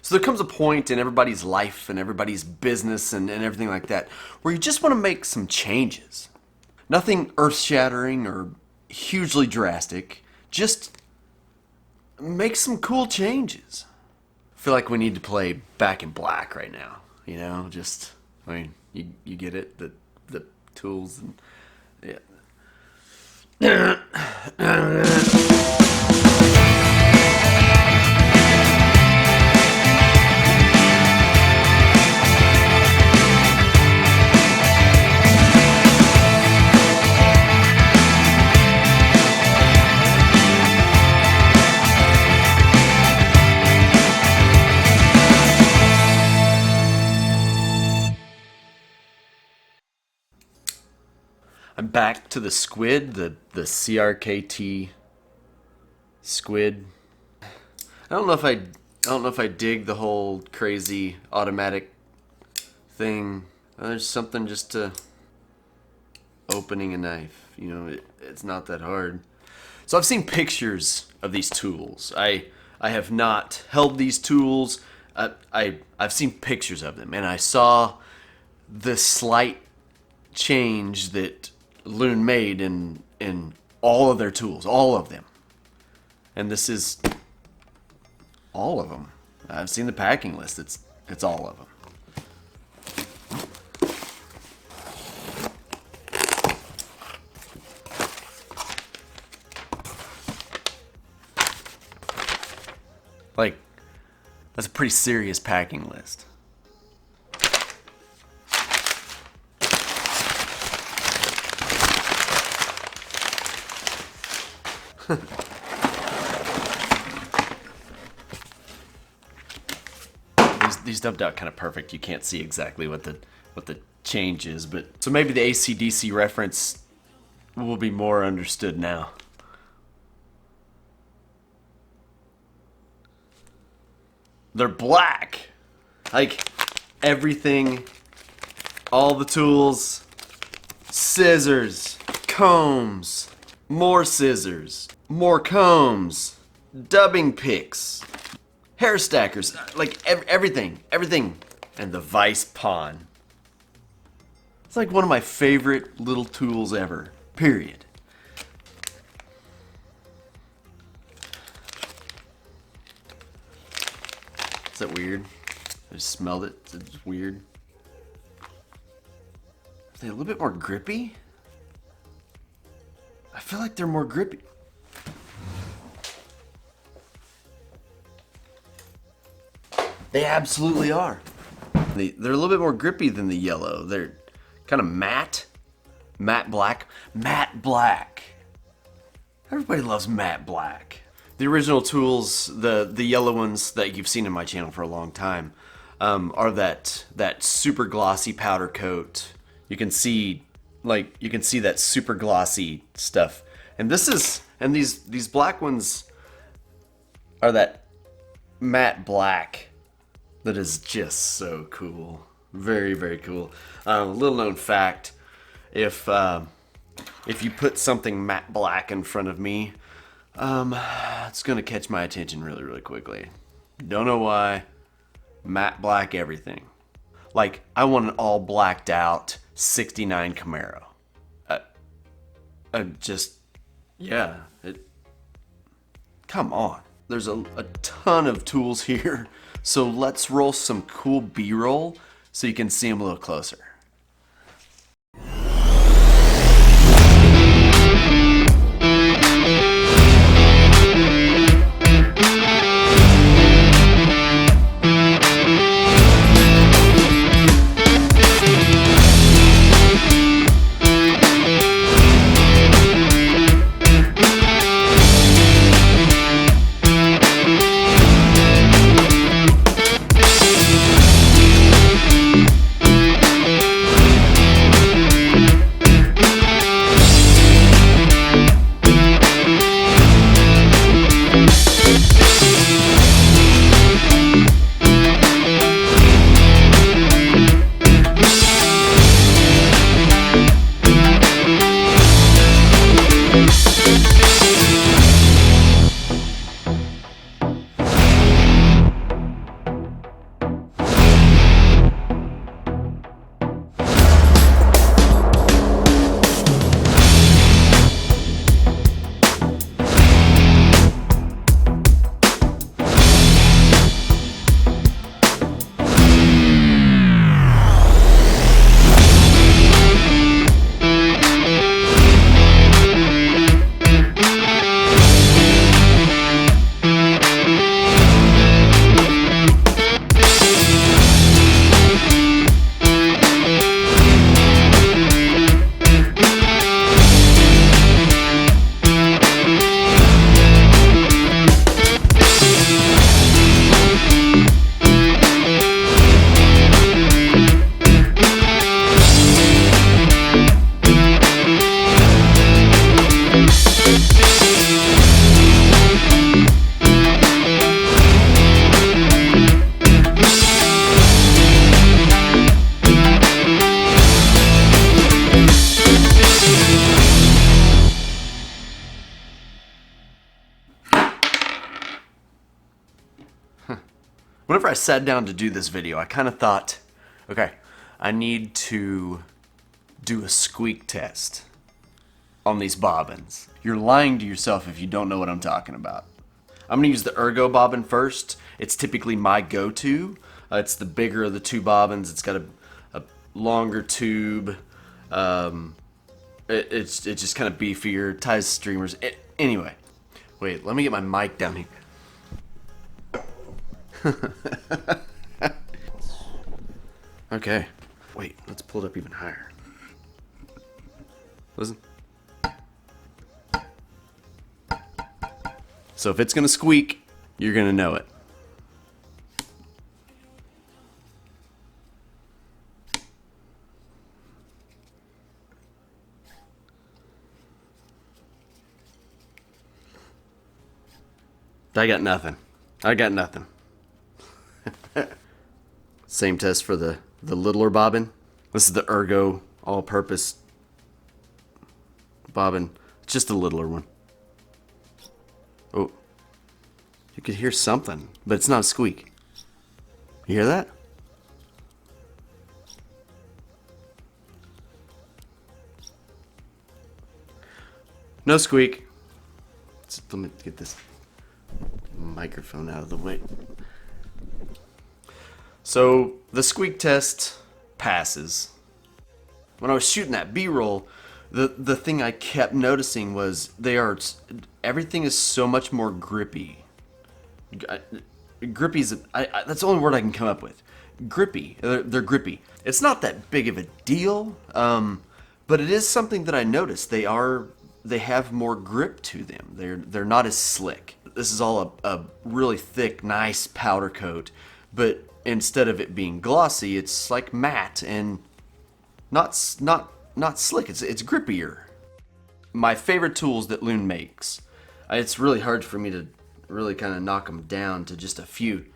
So there comes a point in everybody's life and everybody's business and everything like that where you just want to make some changes. Nothing earth-shattering or hugely drastic. Just make some cool changes. I feel like we need to play Back in Black right now. You know, just, I mean, you get it? The tools and, yeah. I'm back to the squid, the CRKT squid. I don't know if I dig the whole crazy automatic thing. There's something just to opening a knife. You know, it's not that hard. So I've seen pictures of these tools. I have not held these tools. I've seen pictures of them, and I saw the slight change that Loon made in all of their tools, all of them. And this is all of them. I've seen the packing list. It's all of them. Like, that's a pretty serious packing list. These dubbed out kind of perfect. You can't see exactly what the change is, but so maybe the AC/DC reference will be more understood now. They're black. Like everything, all the tools, scissors, combs, more scissors, more combs, dubbing picks, hair stackers, like everything, and the vice pawn. It's like one of my favorite little tools ever, period. Is that weird? I just smelled it. It's weird. Are they a little bit more grippy? I feel like they're more grippy. They absolutely are. They're a little bit more grippy than the yellow. They're kind of matte black. Everybody loves matte black. The original tools, the yellow ones that you've seen in my channel for a long time, are that super glossy powder coat. You can see that super glossy stuff. And these black ones are that matte black that is just so cool. Very, very cool. Little known fact, if you put something matte black in front of me, it's gonna catch my attention really, really quickly. Don't know why. Matte black everything. Like, I want an all blacked out 69 Camaro. Come on. There's a ton of tools here. So let's roll some cool B-roll so you can see them a little closer. Whenever I sat down to do this video, I kind of thought, okay, I need to do a squeak test on these bobbins. You're lying to yourself if you don't know what I'm talking about. I'm gonna use the Ergo bobbin first. It's typically my go-to. It's the bigger of the two bobbins. It's got a longer tube. It's just kind of beefier, ties streamers. Anyway, wait, let me get my mic down here. Okay, wait, let's pull it up even higher. Listen. So if it's gonna squeak, you're gonna know it. I got nothing. I got nothing. Same test for the littler bobbin. This is the Ergo all-purpose bobbin. It's just a littler one. Oh, you could hear something, but it's not a squeak. You hear that? No squeak. Let me get this microphone out of the way. So the squeak test passes. When I was shooting that B-roll, the thing I kept noticing was everything is so much more grippy. Grippy's that's the only word I can come up with. Grippy. They're grippy. It's not that big of a deal, but it is something that I noticed. They have more grip to them. They're not as slick. This is all a really thick, nice powder coat, but instead of it being glossy, it's like matte and not slick. It's grippier. My favorite tools that Loon makes. It's really hard for me to really kind of knock them down to just a few,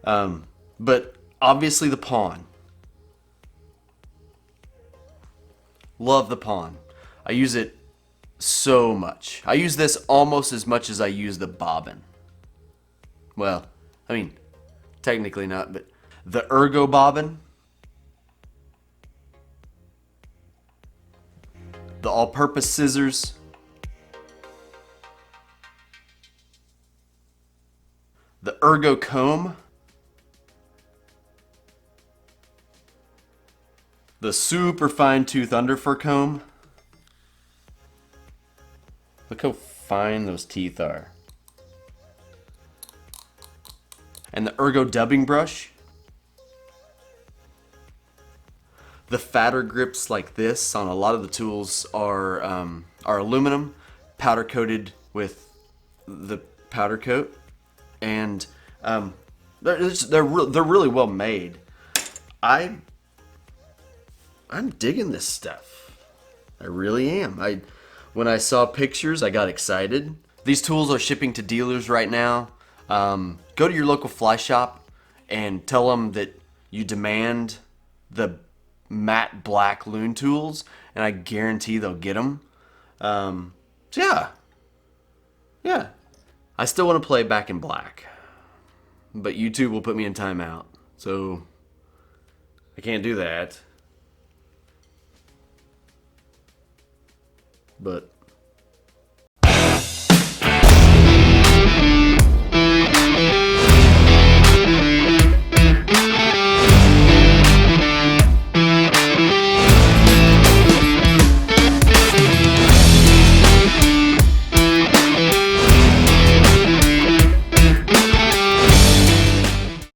but obviously the pawn. Love the pawn. I use it so much. I use this almost as much as I use the bobbin. Well, I mean, technically not, but the Ergo bobbin, the all-purpose scissors, the Ergo comb, the super fine tooth underfur comb. Look how fine those teeth are. And the Ergo dubbing brush. The fatter grips like this on a lot of the tools are aluminum, powder coated with the powder coat, and they're really well made. I'm digging this stuff. I really am. When I saw pictures, I got excited. These tools are shipping to dealers right now. Go to your local fly shop and tell them that you demand the matte black Loon tools, and I guarantee they'll get them. So yeah. I still want to play Back in Black, but YouTube will put me in timeout, so I can't do that. But